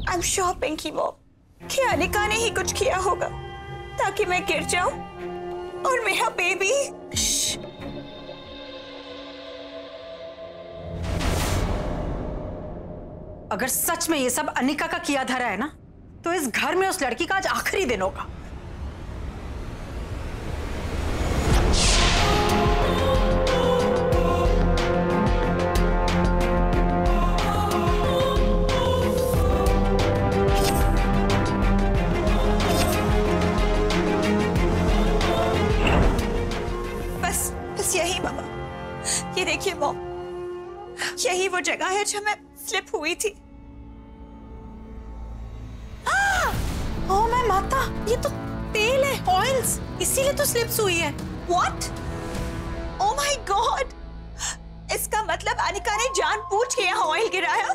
I am sure Pinky mom कि अनिका ने ही कुछ किया होगा ताकि मैं गिर जाऊं और मेरा बेबी। अगर सच में ये सब अनिका का किया धरा है ना, तो इस घर में उस लड़की का आज आखिरी दिन होगा। बस यही मामा, ये देखिए मॉम, यही वो जगह है जहाँ मैं स्लिप हुई थी। ओह मैं माता, ये तो तेल है, ऑयल्स, इसीलिए तो स्लिप्स हुई है। What? Oh my God! इसका मतलब अनिका ने जानबूझ के यहाँ ऑयल गिराया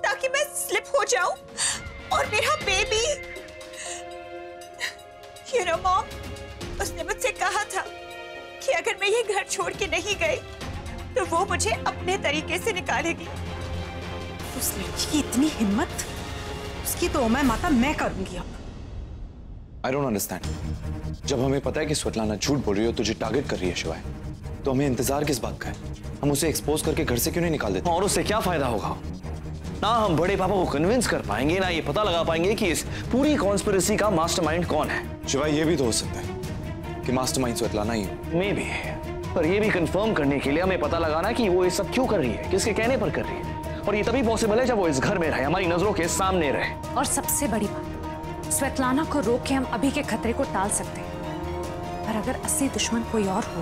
ताकि मैं स्लिप हो जाऊं और मेरा बेबी। You know मॉम, उसने मुझसे कहा था कि अगर मैं ये घर छोड़ के नहीं गई तो वो मुझे अपने तरीके से निकालेगी। उस लड़की की इतनी हिम्मत, उसकी तो मैं माता मैं करूंगी अब। I don't understand. जब हमें पता है कि स्वेटलाना झूठ बोल रही है, तुझे टारगेट कर रही है शिवाय, तो हमें इंतजार किस बात का है? हम उसे एक्सपोज करके घर से क्यों नहीं निकाल देते? और उससे क्या फायदा होगा? ना हम बड़े पापा को कन्विंस कर पाएंगे, ना ये पता लगा पाएंगे कि इस पूरी कॉन्स्पिरेसी का मास्टरमाइंड कौन है। शिवाय, ये भी तो हो सकता है कि मास्टरमाइंड स्वेटलाना ही हो। मे बी, पर ये भी कंफर्म करने के लिए हमें पता लगाना कि वो ये सब क्यों कर रही है, किसके कहने पर कर रही है, और ये तभी पॉसिबल है जब वो इस घर में रहे, हमारी नजरों के सामने रहे। और सबसे बड़ी बात, स्वेटलाना को रोक के हम अभी के खतरे को टाल सकते हैं, पर अगर असली दुश्मन कोई और हो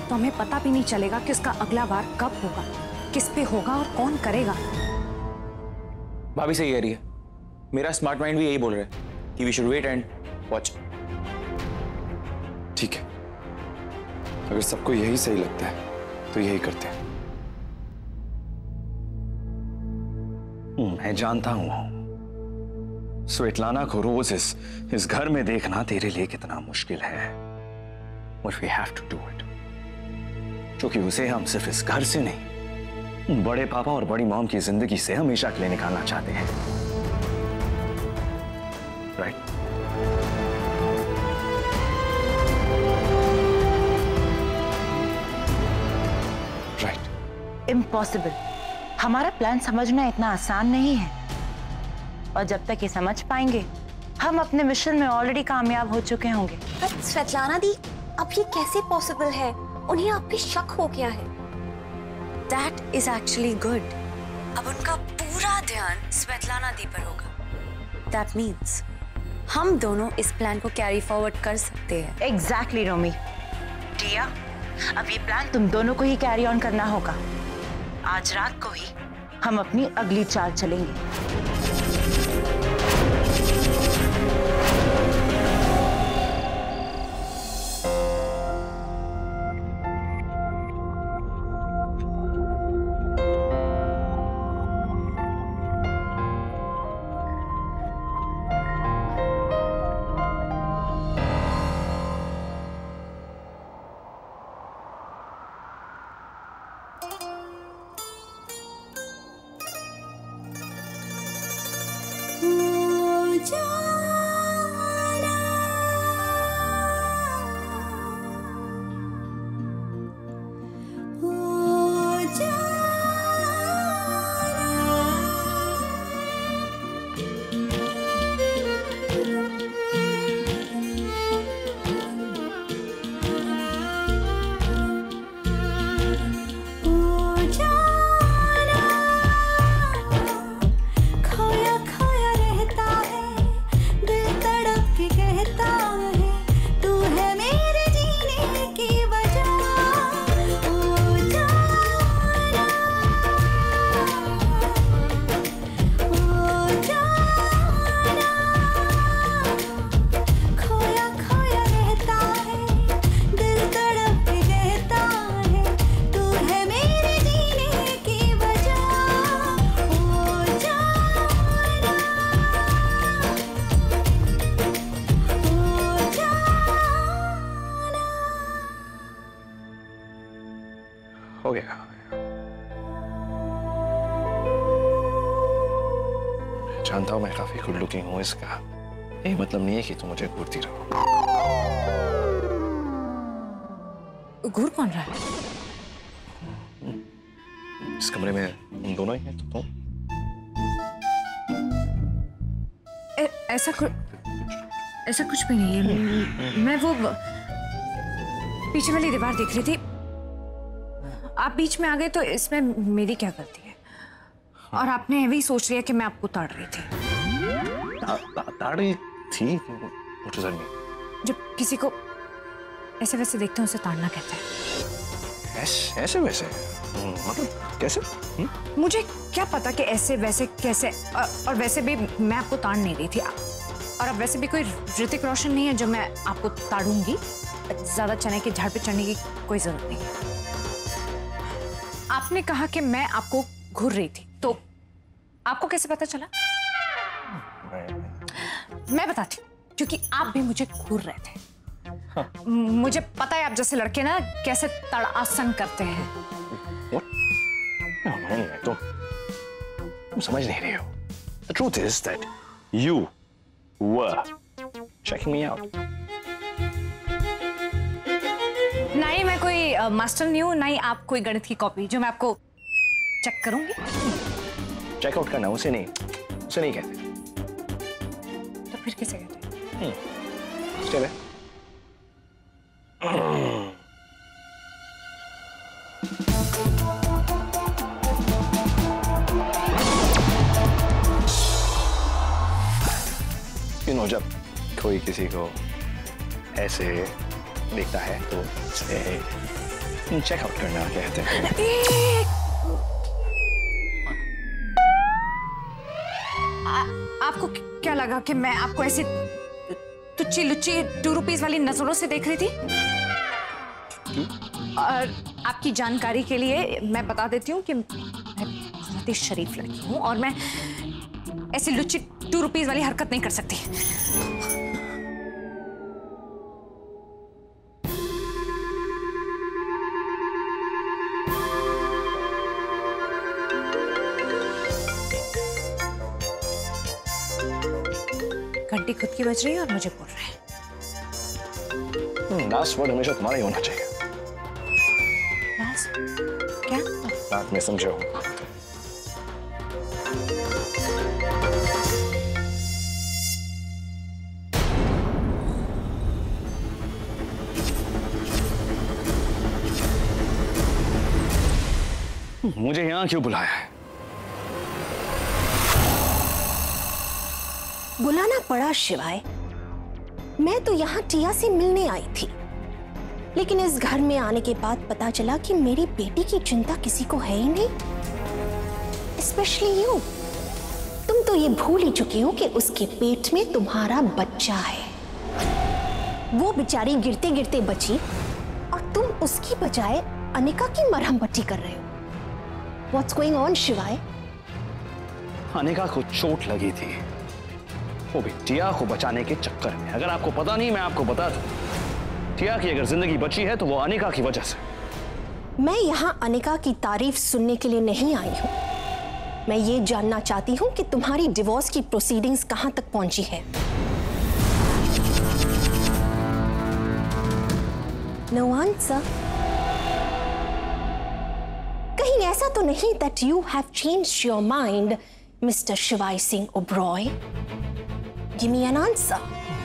तो हमें पता भी नहीं चलेगा कि उसका अगला वार कब होगा, किस पे होगा और कौन करेगा। भाभी सही कह रही है, मेरा स्मार्ट माइंड भी यही बोल रहा है कि we should wait and watch. ठीक है, अगर सबको यही सही लगता है तो यही करते हैं। मैं जानता हूं स्वेटलाना को रोज इस घर में देखना तेरे लिए कितना मुश्किल है, but we have to do it, क्योंकि उसे हम सिर्फ इस घर से नहीं, बड़े पापा और बड़ी मॉम की जिंदगी से हमेशा के लिए निकालना चाहते हैं। राइट? राइट। इम्पॉसिबल। हमारा प्लान समझना इतना आसान नहीं है, और जब तक ये समझ पाएंगे हम अपने मिशन में ऑलरेडी कामयाब हो चुके होंगे। पर स्वेटलाना दी, अब ये कैसे पॉसिबल है? उन्हें आप पे शक हो गया है। That is actually good. अब उनका पूरा ध्यान स्वेटलाना दी पर होगा। That means हम दोनों इस प्लान को कैरी फॉरवर्ड कर सकते हैं। एग्जैक्टली रोमी। टिया, अब ये प्लान तुम दोनों को ही कैरी ऑन करना होगा। आज रात को ही हम अपनी अगली चाल चलेंगे। हो गया। जानता हूँ मैं काफी गुड लुकिंग हूँ, इसका ये मतलब नहीं है कि तुम मुझे घूरती रहो। घूर कौन रहा है? इस कमरे में हम दोनों ही हैं तो तुम। ऐसा कुछ भी नहीं है। मैं वो पीछे वाली दीवार देख रही थी, आप बीच में आ गए तो इसमें मेरी क्या गलती है? और आपने भी सोच लिया कि मैं आपको ताड़ रही थी। ताड़ी थी मुझे समझ नहीं। जब किसी को ऐसे वैसे देखते हैं उसे ताड़ना कहते हैं। ऐसे वैसे मतलब कैसे? मुझे क्या पता कि ऐसे वैसे कैसे, और वैसे भी मैं आपको ताड़ नहीं रही थी, और अब वैसे भी कोई ऋतिक रोशन नहीं है जो मैं आपको ताड़ूंगी। ज्यादा चने के झाड़ पे चढ़ने की कोई जरूरत नहीं है। आपने कहा कि मैं आपको घूर रही थी, तो आपको कैसे पता चला? मैं बताती हूँ, क्योंकि आप भी मुझे घूर रहे थे। मुझे पता है आप जैसे लड़के ना कैसे तड़ासन करते हैं। तुम समझ नहीं रही हो। The truth is that you were checking me out. ना ही मैं कोई मास्टर नहीं हूँ, ना ही आप कोई गणित की कॉपी जो मैं आपको चेक करूंगी। चेकआउट करना उसे नहीं कहते। तो फिर किसे कहते हैं? Stay there. जब कोई किसी को ऐसे देखता है तो उसे चेकआउट करना कहते हैं। आपको क्या लगा कि मैं आपको ऐसी तुच्ची लुच्ची 2 रुपीस वाली नजरों से देख रही थी? और आपकी जानकारी के लिए मैं बता देती हूँ कि मैं बहुत ही शरीफ लड़की हूँ और मैं ऐसी लुच्ची 2 रुपीस वाली हरकत नहीं कर सकती। घंटी खुद की बज रही है और मुझे बोल रहे हैं। लास्ट वर्ड हमेशा तुम्हारा ही होना चाहिए। लास्ट क्या? बात में समझो। मुझे यहां क्यों बुलाया है? बुलाना पड़ा शिवाय। मैं तो यहाँ टिया से मिलने आई थी, लेकिन इस घर में आने के बाद पता चला कि मेरी बेटी की चिंता किसी को है ही नहीं, स्पेशली यू। तुम तो ये भूल ही चुकी हो कि उसके पेट में तुम्हारा बच्चा है। वो बेचारी गिरते गिरते बची और तुम उसकी बजाय अनिका की मरहम पट्टी कर रहे हो। What's going on, शिवाय? अनिका को चोट लगी थी, वो भी टिया को बचाने के चक्कर में। अगर आपको पता नहीं, मैं आपको बता दूं, टिया की अगर जिंदगी बची है तो वो अनिका की वजह से। मैं यहाँ अनिका की तारीफ सुनने के लिए नहीं आई हूँ। मैं ये जानना चाहती हूँ कि तुम्हारी डिवोर्स की प्रोसीडिंग्स कहाँ तक पहुंची है। No answer. कहीं ऐसा तो नहीं that you have changed your mind, Mr. शिवाय Singh Oberoi? Give me an answer.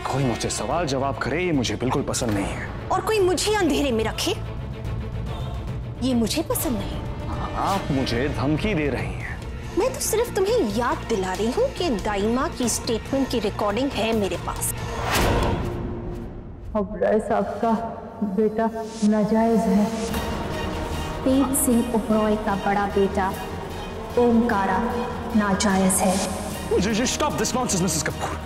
कोई मुझसे सवाल जवाब करे ये मुझे बिल्कुल पसंद नहीं है। और कोई मुझे अंधेरे में रखे, ये मुझे पसंद नहीं। आप मुझे धमकी दे रही हैं। मैं तो सिर्फ तुम्हें याद दिला रही हूँ कि दाइमा की स्टेटमेंट की रिकॉर्डिंग है मेरे पास। ओबरॉय साहब का बेटा नाजायज है। तेज सिंह ओबरॉय का बड़ा बेटा ओमकारा नाजायज है। Stop this nonsense Mrs Kapoor.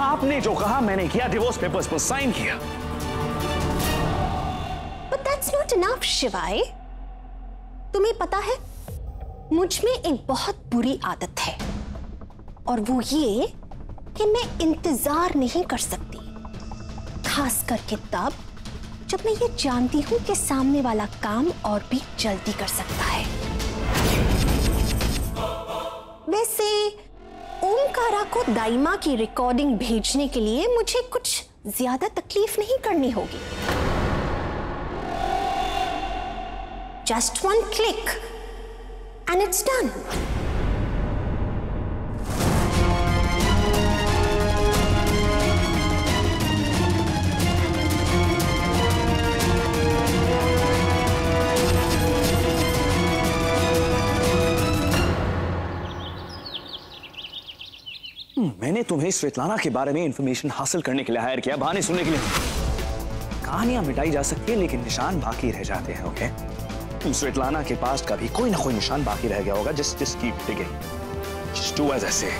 आपने जो कहा मैंने किया, डिवोर्स पेपर्स पर साइन किया। But that's not enough, शिवाय। तुम्हें पता है, मुझ में एक बहुत बुरी आदत है, और वो ये कि मैं इंतजार नहीं कर सकती, खास करके तब जब मैं ये जानती हूं कि सामने वाला काम और भी जल्दी कर सकता है। वैसे ओम ओमकारा को दाइमा की रिकॉर्डिंग भेजने के लिए मुझे कुछ ज्यादा तकलीफ नहीं करनी होगी। Just 1 click and it's done. मैंने तुम्हें स्वेतलाना के बारे में इंफॉर्मेशन हासिल करने के लिए हायर किया, बहाने सुनने के लिए। कहानियां मिटाई जा सकती है लेकिन निशान बाकी रह जाते हैं, ओके? स्वेतलाना के पास का भी कोई ना कोई निशान बाकी रह गया होगा। just keep digging. Just do as I say.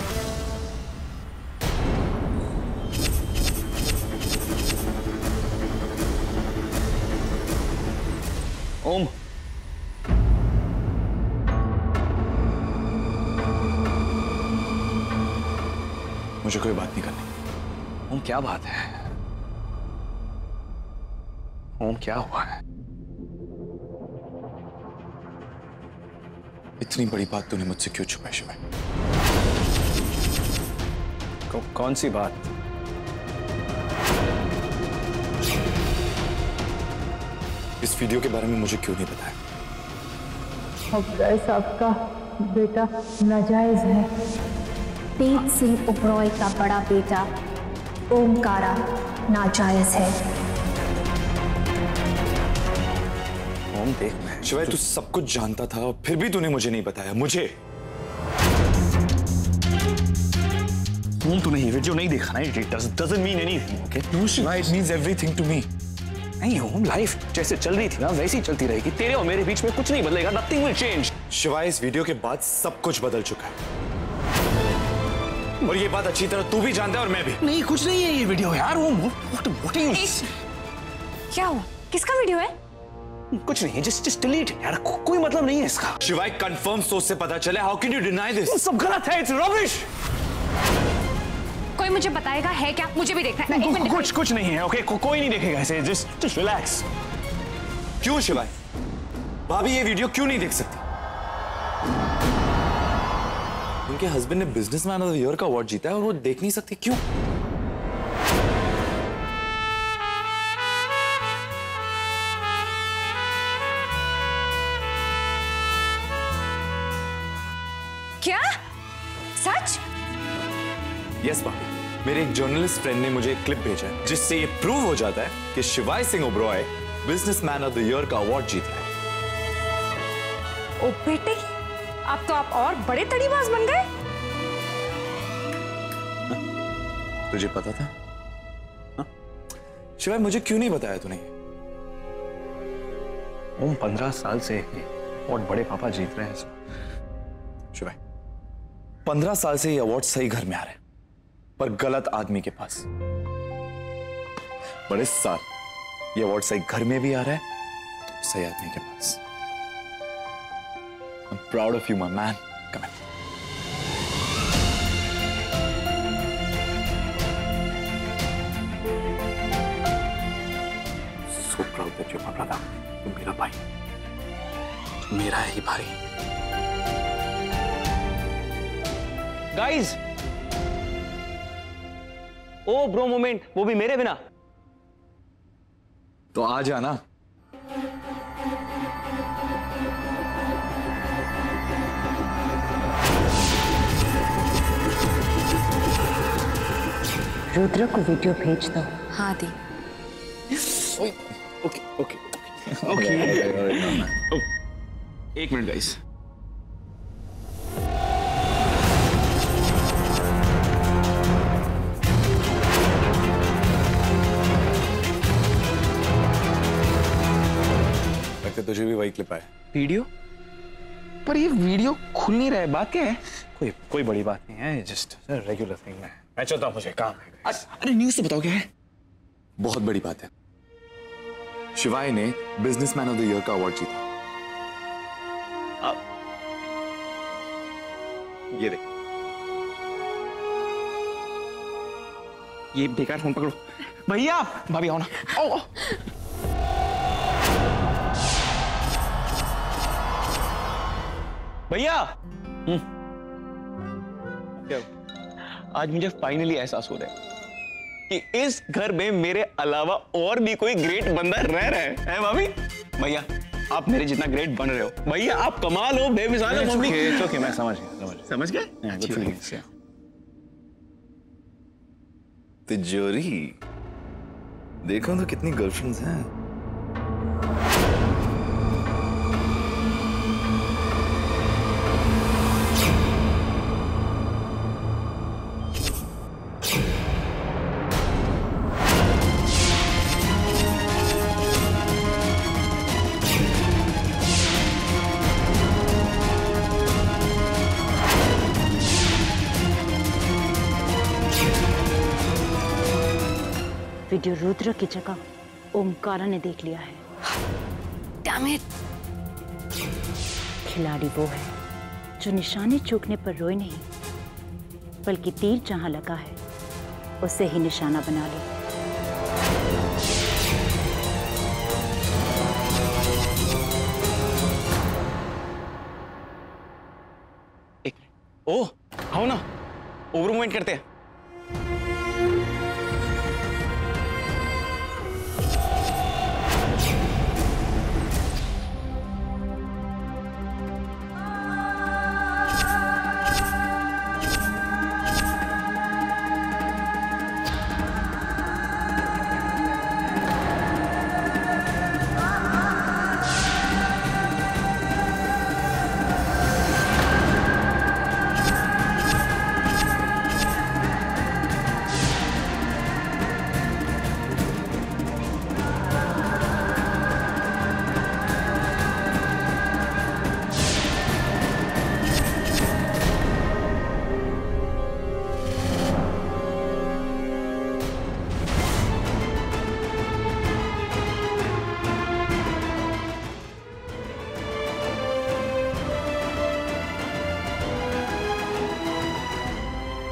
ओम, मुझे कोई बात नहीं करनी। ओम क्या बात है? ओम क्या हुआ है? इतनी बड़ी बात तूने मुझसे क्यों छुपाई शिवाय? कौन सी बात? इस वीडियो के बारे में मुझे क्यों नहीं बताया? अब्राय साहब का बेटा नाजायज है। तेज सिंह ओबरॉय का बड़ा बेटा ओमकारा नाजायज है। ओम देख, मैं शिवाय तू सब कुछ जानता था और फिर भी तूने मुझे नहीं बताया। मुझे ओम, तूने ये वीडियो नहीं देखा ना? It doesn't mean anything, okay? No, शिवाय, it means everything to me. नहीं ओम, लाइफ जैसे चल रही थी ना वैसी चलती रहेगी। तेरे और मेरे बीच में कुछ नहीं बदलेगा। Nothing will change. शिवाय, इस वीडियो के बाद सब कुछ बदल चुका है और ये बात अच्छी तरह तू भी जानता है और मैं भी। नहीं, कुछ नहीं है ये वीडियो यार। ओम, what are you? क्या हुआ? किसका वीडियो है? कुछ नहीं है, just delete यार। कोई मतलब नहीं है इसका। शिवाय, कंफर्म सोर्स से पता चला। How can you deny this? सब गलत है। It's rubbish. कोई मुझे बताएगा है क्या? मुझे भी देखना है। एक मिनट। कुछ नहीं है, ओके? कोई नहीं देखेगा इसे। just relax. क्यों शिवाय? भाभी ये वीडियो क्यों नहीं देख सकती? उनके हस्बैंड ने बिजनेसमैन ऑफ द ईयर का अवार्ड जीता है और वो देख नहीं सकती, क्यों? क्या? सच? यस भाभी, मेरे एक जर्नलिस्ट फ्रेंड ने मुझे एक क्लिप भेजा है जिससे ये प्रूव हो जाता है कि शिवाय Singh Oberoi businessman of the year का अवार्ड जीत रहा है। ओ बेटे, अब तो आप और बड़े तड़ीबाज बन गए। तुझे पता था? हा? शिवाय, मुझे क्यों नहीं बताया तूने? ओम, 15 साल से बहुत बड़े पापा जीत रहे हैं। शिवाय, 15 साल से ये अवार्ड सही घर में आ रहे हैं पर गलत आदमी के पास। पर इस साल ये अवार्ड सही घर में भी आ रहा है, सही आदमी के पास। I'm proud of you, my man. Come on. So proud that you're my brother. तुम मेरा भाई, मेरा ही भाई। गाइस, ओ ब्रो मोमेंट, वो भी मेरे बिना। तो आ जाना। रुद्र को वीडियो भेज दो। हाँ दी। Okay okay okay. एक मिनट गाइस। लगता तुझे भी वही क्लिप आया। वीडियो? पर ये वीडियो खुल नहीं रहा है, बात क्या है? कोई बड़ी बात नहीं है, जस्ट रेगुलर थिंग है। मैं चलता हूं, मुझे काम है। अरे न्यूज़ तो बताओ क्या है? बहुत बड़ी बात है। शिवाय ने बिजनेसमैन ऑफ द ईयर का अवार्ड जीता। ये देख। ये बेकार फोन पकड़ो। भैया, भाभी आओ ना। आओ। भैया, क्या? आज मुझे फाइनली एहसास हो रहा है कि इस घर में मेरे अलावा और भी कोई ग्रेट बंदा रह रहा है मामी। भैया आप मेरे जितना ग्रेट बन रहे हो। भैया आप कमाल हो, बेमिसाल हो मम्मी। ओके मैं समझ गया। Good feelings. तिजोरी देखो तो कितनी गर्लफ्रेंड्स हैं। वीडियो रुद्र की जगह ओमकारा ने देख लिया है। Damn it! खिलाड़ी वो है जो निशाने चूकने पर रोए नहीं, बल्कि तीर जहां लगा है उसे ही निशाना बना ले। ओह आओ ना, ओवर मूवमेंट करते हैं।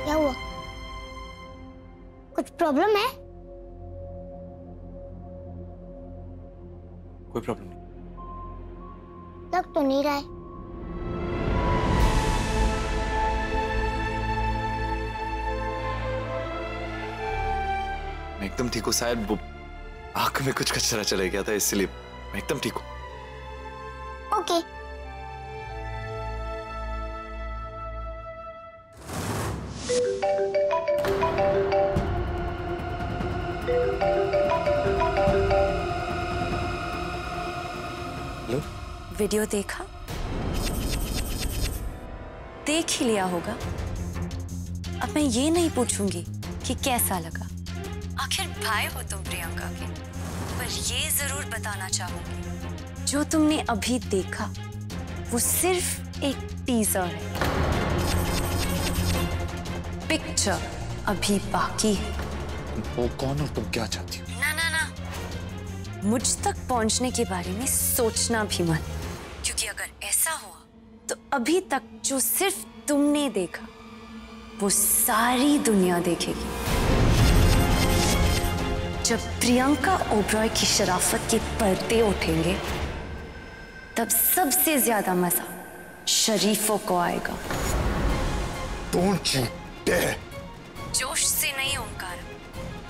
क्या हुआ? कुछ प्रॉब्लम है? कोई प्रॉब्लम नहीं। लग तो नहीं रहा है। मैं एकदम ठीक हूँ। शायद वो आंख में कुछ कचरा चले गया था, इसलिए मैं एकदम ठीक हूँ। ओके। वीडियो देखा? देख ही लिया होगा। अब मैं ये नहीं पूछूंगी कि कैसा लगा, आखिर भाई हो तुम प्रियंका के, पर ये जरूर बताना चाहूंगी जो तुमने अभी देखा वो सिर्फ एक टीजर है। पिक्चर अभी बाकी है। वो कौन और तुम क्या चाहती हो? ना ना ना, मुझ तक पहुंचने के बारे में सोचना भी मत, क्योंकि अगर ऐसा हुआ तो अभी तक जो सिर्फ तुमने देखा वो सारी दुनिया देखेगी। जब प्रियंका ओबरॉय की शराफत के पर्दे उठेंगे तब सबसे ज्यादा मजा शरीफों को आएगा। Don't you dare! जोश से नहीं ओमकार,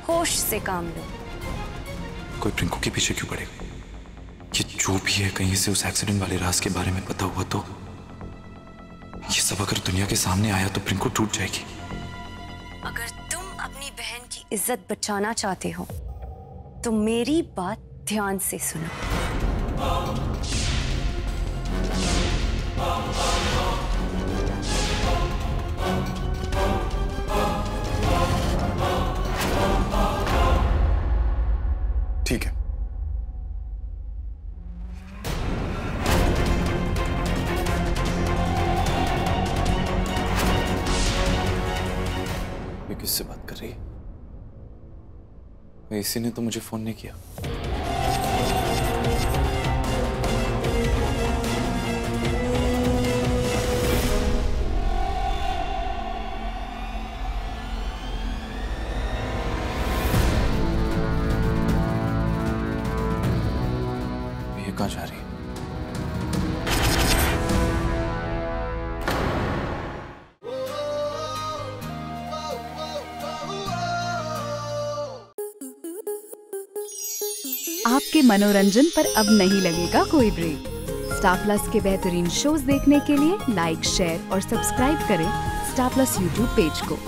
होश से काम लो। कोई प्रिंकू के पीछे क्यों पड़ेगा? ये जो भी है, कहीं से उस एक्सीडेंट वाले राज के बारे में पता हुआ तो ये सब अगर दुनिया के सामने आया तो प्रिंकू टूट जाएगी। अगर तुम अपनी बहन की इज्जत बचाना चाहते हो तो मेरी बात ध्यान से सुनो। ठीक है। ये किससे बात कर रही है? इसी ने तो मुझे फोन नहीं किया। ये कहाँ जा रही है? आपके मनोरंजन पर अब नहीं लगेगा कोई ब्रेक। स्टार प्लस के बेहतरीन शोज देखने के लिए लाइक, शेयर और सब्सक्राइब करें स्टार प्लस यूट्यूब पेज को।